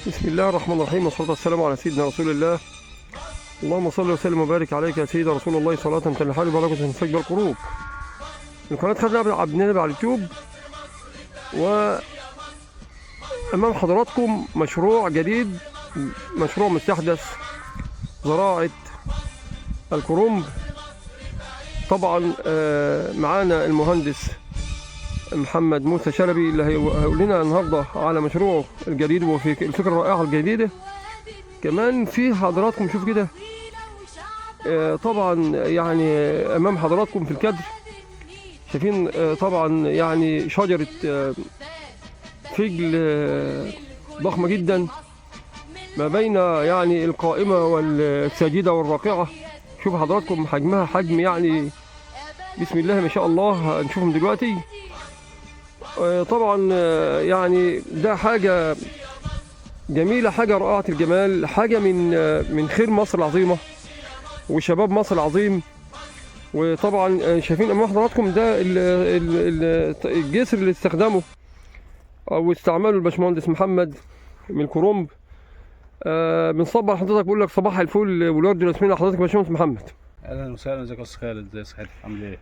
بسم الله الرحمن الرحيم، والصلاة والسلام على سيدنا رسول الله. اللهم صل وسلم وبارك عليك يا سيدي رسول الله، صلاة تنحل بركة تنفج القلوب. القناة خالد عبد النبي على اليوتيوب، وأمام حضراتكم مشروع جديد، مشروع مستحدث، زراعة الكرنب. طبعا معانا المهندس محمد موسى شلبي اللي هيقول لنا النهارده على مشروعه الجديد وفي الفكره الرائعه الجديده. كمان في حضراتكم شوف كده، طبعا يعني امام حضراتكم في الكادر شايفين طبعا يعني شجره فجل ضخمه جدا ما بين يعني القائمه والساجده والراقعه. شوف حضراتكم حجمها، حجم يعني بسم الله ما شاء الله، هنشوفهم دلوقتي. طبعا يعني ده حاجة جميلة، حاجة رائعة الجمال، حاجة من خير مصر العظيمة وشباب مصر العظيم. وطبعا شايفين امام حضراتكم ده الجسر اللي استخدمه او استعمله الباشمهندس محمد من الكرنب. بنصبر حضرتك، بقول لك صباح الفل والورد والياسمين لحضرتك يا باشمهندس محمد. اهلا وسهلا، ازيك يا استاذ خالد؟ ازي صحتك؟ عامل ايه؟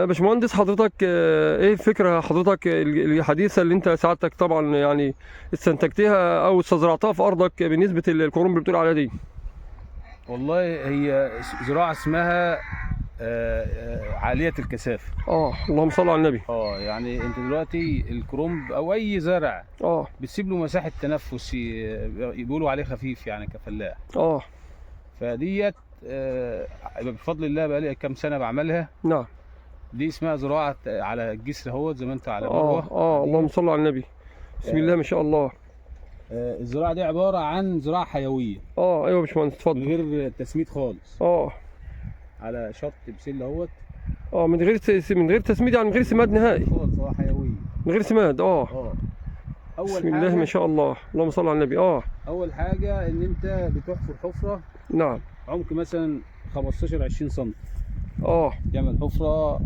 باشمهندس حضرتك، ايه الفكره حضرتك الحديثه اللي انت سعادتك طبعا يعني استنتجتها او استزرعتها في ارضك بالنسبه للكرنب اللي بتقول عليها دي؟ والله هي زراعه اسمها عاليه الكثافه. اللهم صل على النبي. يعني انت دلوقتي الكرنب او اي زرع بتسيب له مساحه تنفس، بيقولوا عليه خفيف يعني كفلاح. فديت بفضل الله بقى لي كام سنه بعملها. نعم. دي اسمها زراعه على الجسر اهوت زي ما انت على مروه. اللهم صل على النبي. بسم الله ما شاء الله. الزراعه دي عباره عن زراعه حيويه. ايوه يا باشمهندس اتفضل. من غير تسميد خالص. على شط بسله اهوت. من غير تسميد، يعني من غير سماد نهائي خالص. حيويه من غير سماد. بسم الله ما شاء الله، اللهم صل على النبي. اول حاجه ان انت بتحفر حفره. نعم. عمق مثلا 15 20 سم. تعمل حفره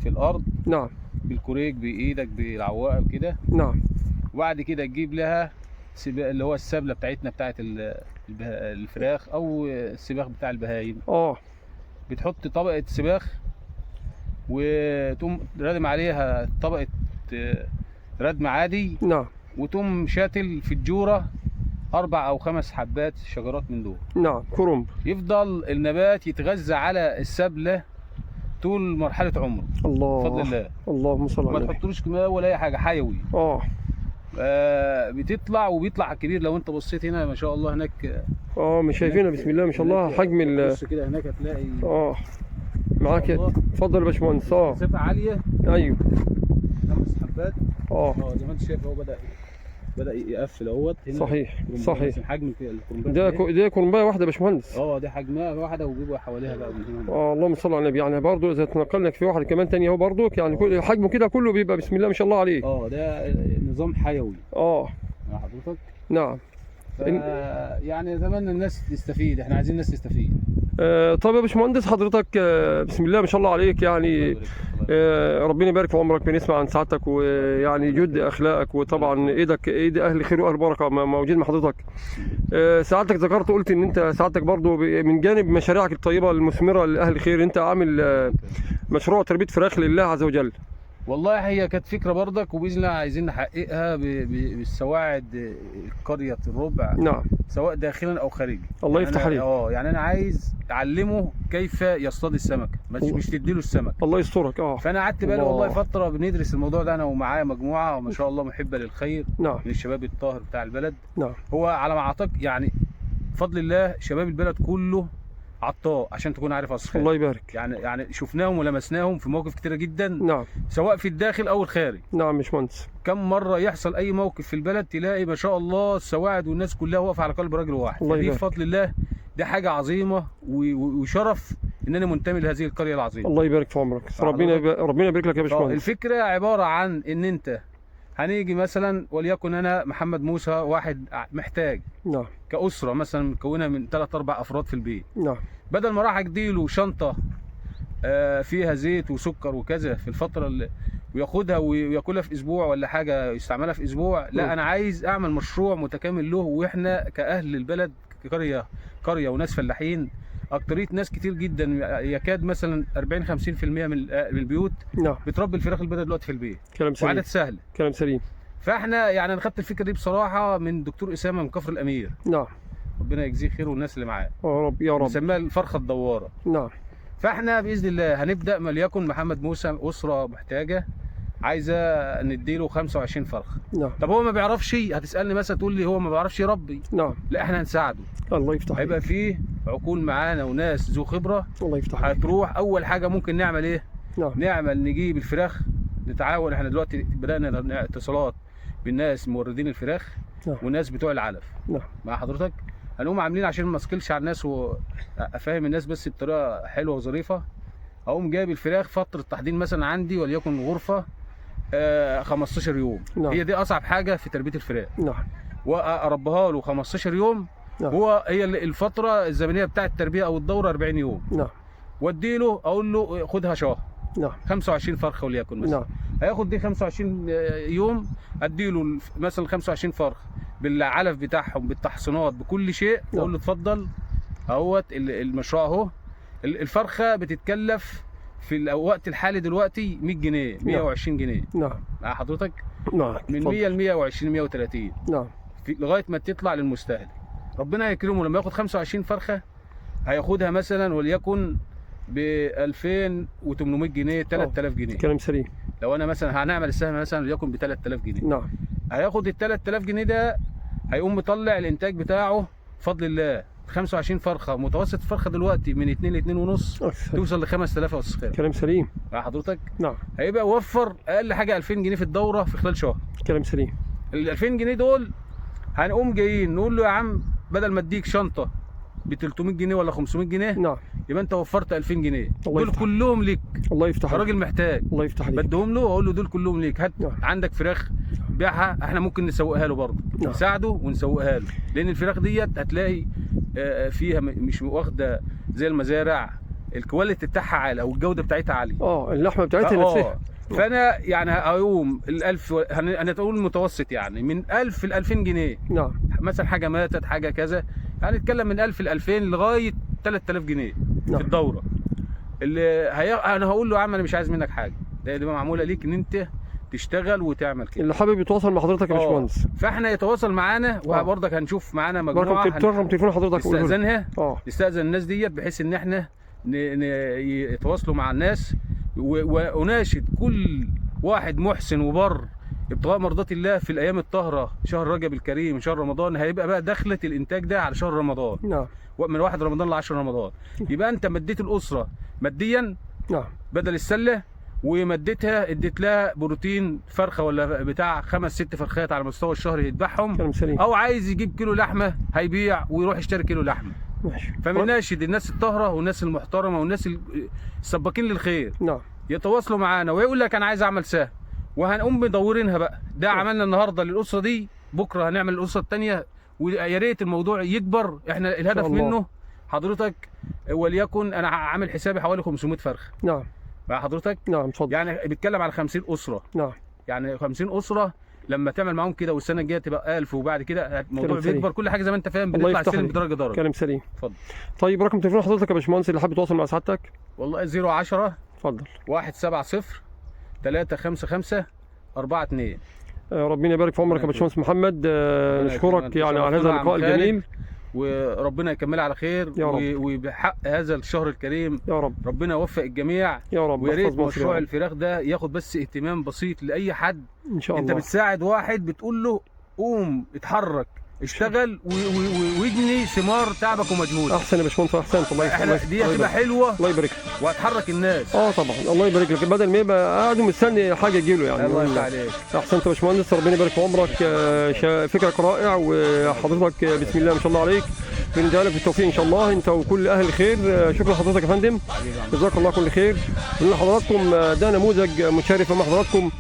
في الارض. نعم. بالكوريك بايدك بالعواقه كده. نعم. وبعد كده تجيب لها اللي هو السبله بتاعتنا بتاعت الفراخ او السباخ بتاع البهايم. بتحط طبقه سباخ وتقوم ردم عليها طبقه ردم عادي. نعم. وتقوم شاتل في الجوره 4 أو 5 حبات شجرات من دول. نعم. كرنب. يفضل النبات يتغذى على السبله طول مرحله عمره. الله بفضل الله. اللهم صل على النبي. ما تحطلوش كيماوي ولا اي حاجه، حيوي. بتطلع وبيطلع كبير. لو انت بصيت هنا ما شاء الله هناك. مش شايفينها بسم الله ما شاء الله حجم بص كده هناك هتلاقي. معاك. اتفضل يا باشمهندس. مسافه عاليه. ايوه 5 حبات. زي ما انت شايف اهو بدأ يقفل اهوت هنا. صحيح. حجم الكرنبايه ده كرنبايه واحده يا باشمهندس. دي حجمها واحده وبيبقى حواليها بقى من هنا. اللهم صل على النبي. يعني برضه اذا تنقلنا في واحده كمان ثانيه اهو برضه يعني كل حجمه كده كله بيبقى بسم الله ما شاء الله عليه. ده نظام حيوي. مع حضرتك. نعم. يعني اتمنى الناس تستفيد، احنا عايزين الناس تستفيد. طب يا باشمهندس حضرتك، بسم الله ما شاء الله عليك، يعني ربنا يبارك في عمرك. بنسمع عن سعادتك ويعني جد اخلاقك، وطبعا ايد اهل خير واهل بركه موجود مع حضرتك. سعادتك ذكرت قلت ان انت سعادتك برضو من جانب مشاريعك الطيبه المثمره لاهل خير انت عامل مشروع تربيه فراخ لله عز وجل. والله هي كانت فكره برضك، وباذن الله عايزين نحققها بالسواعد قريه الربع. نعم. سواء داخلا او خارجي. الله يفتح عليك. يعني انا عايز اعلمه كيف يصطاد السمك، مش تديله السمك. الله يسترك. فانا قعدت بقالي والله فتره بندرس الموضوع ده انا ومعايا مجموعه ما شاء الله محبه للخير. نعم. من الشباب الطاهر بتاع البلد. نعم. هو على ما اعتقد يعني بفضل الله شباب البلد كله عطاء، عشان تكون عارف اصلا. الله يبارك. يعني شفناهم ولمسناهم في مواقف كتيره جدا. نعم. سواء في الداخل او الخارج. نعم مش مهندس. كم مره يحصل اي موقف في البلد تلاقي ما شاء الله السواعد والناس كلها واقفه على قلب راجل واحد. الله يبارك. دي بفضل الله دي حاجه عظيمه وشرف ان انا منتمي لهذه القريه العظيمه. الله يبارك في عمرك. ربنا يبارك لك يا باشمهندس. الفكره عباره عن ان انت هنيجي مثلا وليكن انا محمد موسى واحد محتاج. نعم. كاسره مثلا مكونه من 3 4 افراد في البيت. نعم. بدل ما راح اديله شنطه فيها زيت وسكر وكذا في الفتره اللي وياخدها وياكلها في اسبوع ولا حاجه، يستعملها في اسبوع. لا، انا عايز اعمل مشروع متكامل له، واحنا كاهل البلد قريه وناس فلاحين، اكتريه ناس كتير جدا، يكاد مثلا 40 50% من البيوت نعم بتربي الفراخ البيضاء دلوقتي في البيت، كلام سليم، وعادات سهله. كلام سليم. فاحنا يعني انا خدت الفكره دي بصراحه من دكتور اسامه من كفر الامير، نعم ربنا يجزيه خير والناس اللي معاه، يا رب يا رب. بنسميها الفرخه الدواره. نعم. فاحنا باذن الله هنبدا، وليكن محمد موسى اسره محتاجه عايزه نديله 25 فرخه. نعم. طب هو ما بيعرفش، هتسالني مثلا تقول لي هو ما بيعرفش يربي. نعم. لا، احنا هنساعده. الله يفتح عليك. هيبقى فيه عقول معانا وناس ذو خبره. الله يفتح عليك. هتروح اول حاجه ممكن نعمل ايه؟ نعم. نجيب الفراخ، نتعاون. احنا دلوقتي بدانا اتصالات بالناس موردين الفراخ. نعم. والناس بتوع العلف. نعم. مع حضرتك هنقوم عاملين عشان ما اسكلش على الناس وافهم الناس بس بطريقه حلوه وظريفه. اقوم جايب الفراخ فتره تحضير مثلا عندي وليكن غرفه 15 يوم. نعم. هي دي اصعب حاجه في تربيه الفراخ. نعم. واربيها له 15 يوم. نعم. هي الفتره الزمنيه بتاعه التربيه او الدوره 40 يوم. نعم. وادي له، اقول له خدها شهر. نعم. 25 فرخه وليكن مثلا. نعم. هياخد دي 25 يوم، ادي له مثلا 25 فرخ بالعلف بتاعهم بالتحصينات بكل شيء. نعم. اقول له اتفضل اهوت المشروع اهو. الفرخه بتتكلف في الوقت الحالي دلوقتي 100 جنيه 120 جنيه. نعم. مع حضرتك نعم. من 100 ل 120 130. نعم. لغايه ما تطلع للمستهلك. ربنا يكرمه لما ياخد 25 فرخه هياخدها مثلا وليكن ب 2800 جنيه 3000 جنيه. كلام سليم. لو انا مثلا هنعمل السهم مثلا وليكن ب 3000 جنيه. نعم. هياخد ال 3000 جنيه ده، هيقوم مطلع الانتاج بتاعه بفضل الله. 25 فرخه، متوسط الفرخه دلوقتي من 2 ل 2 ونص توصل ل 5000 يا استاذ خالد. كلام سليم. مع حضرتك. نعم. هيبقى وفر اقل حاجه 2000 جنيه في الدوره في خلال شهر. كلام سليم. ال 2000 جنيه دول هنقوم جايين نقول له يا عم بدل ما اديك شنطه ب 300 جنيه ولا 500 جنيه، نعم، يبقى انت وفرت 2000 جنيه. الله دول يفتح. كلهم ليك. الله يفتح عليك. راجل محتاج، الله يفتح عليك. بديهم له واقول له دول كلهم ليك. هات نعم. عندك فراخ بيعها، احنا ممكن نسوقها له برضه. نعم. نساعده ونسوقها له، لان الفراخ ديت هتلاقي فيها مش واخده زي المزارع الكواليتي بتاعها عالي او الجوده بتاعتها عاليه. اللحمه بتاعتها نفسها. فانا يعني هقوم ال1000 هنقول المتوسط يعني من 1000 ل 2000 جنيه. نعم. مثلا حاجه ماتت حاجه كذا، يعني نتكلم من 1000 ل 2000 لغايه 3000 جنيه. نعم. في الدوره انا هقول له يا عم انا مش عايز منك حاجه، دي معموله ليك ان انت تشتغل وتعمل كده. اللي حابب يتواصل مع حضرتك يا باشمهندس، فاحنا يتواصل معانا، وبرضك هنشوف معانا مجموعه رقم تليفون حضرتك نستأذنها. نستأذن الناس ديت بحيث ان احنا يتواصلوا مع الناس. واناشد كل واحد محسن وبر ابتغاء مرضات الله في الايام الطاهره، شهر رجب الكريم، شهر رمضان، هيبقى بقى دخله الانتاج ده على شهر رمضان. نعم. من 1 رمضان ل 10 رمضان، يبقى انت مديت الاسره ماديا. نعم. بدل السله، ومديتها اديت لها بروتين فرخه ولا بتاع 5 6 فرخات على مستوى الشهر يذبحهم. كلام سليم. او عايز يجيب كيلو لحمه هيبيع ويروح يشتري كيلو لحمه. ماشي. فبنناشد الناس الطاهره والناس المحترمه والناس السباكين للخير. نعم. يتواصلوا معانا ويقول لك انا عايز اعمل سهم، وهنقوم مدورينها بقى. ده عملنا النهارده للاسره دي، بكره هنعمل الاسره الثانيه، ويا ريت الموضوع يكبر. احنا الهدف منه حضرتك وليكن انا عامل حسابي حوالي 500 فرخه. نعم. مع حضرتك. نعم اتفضل. يعني بيتكلم على 50 اسره. نعم. يعني 50 اسره لما تعمل معاهم كده، والسنه الجايه تبقى 1000، وبعد كده الموضوع بيكبر. كل حاجه زي ما انت فاهم بنطلع السلم بدرجه درجه. كلام سليم. اتفضل. طيب رقم تليفون حضرتك يا باشمهندس اللي حابب يتواصل مع سعادتك؟ والله 010 اتفضل 170 355 42. ربنا يبارك في عمرك يا باشمهندس محمد. نشكرك يعني على هذا اللقاء الجميل، وربنا يكملها على خير يا رب. وبحق هذا الشهر الكريم يا رب. ربنا يوفق الجميع يا رب. ويا ريت مشروع الفراخ ده ياخد بس اهتمام بسيط لاي حد. ان شاء الله. انت بتساعد واحد، بتقول له قوم اتحرك اشتغل واجني ثمار تعبك ومجهودك. احسن يا باشمهندس، احسنت. الله يخليك. دي هتبقى حلوه. الله يبارك وهتحرك الناس. طبعا. الله يبارك لك، بدل ما يبقى قاعد مستني حاجه تجيله يعني. الله يفتح عليك. احسنت يا باشمهندس، ربنا يبارك في عمرك. فكرك رائع، وحضرتك بسم الله ما شاء الله عليك، بندعي لك بالتوفيق ان شاء الله انت وكل اهل الخير. شكرا لحضرتك يا فندم، جزاك الله كل خير. بنقول لحضراتكم ده نموذج مشرف مع حضراتكم،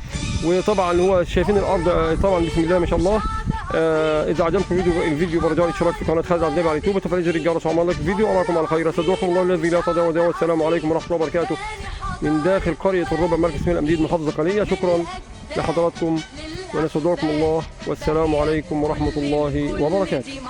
وطبعا هو شايفين الارض طبعا بسم الله ما شاء الله. اذا عجبكم الفيديو برجاء الاشتراك في قناه خالد عبد النبي على اليوتيوب وتفعيل زر الجرس وعمل لايك الفيديو. اراكم على خير، استودعكم الله الذي لا تضيع ودائعه. والسلام عليكم ورحمه الله وبركاته. من داخل قرية الربع مركز سمير الأمديد محافظة القلية. شكرا لحضراتكم ونستودعكم الله، والسلام عليكم ورحمة الله وبركاته.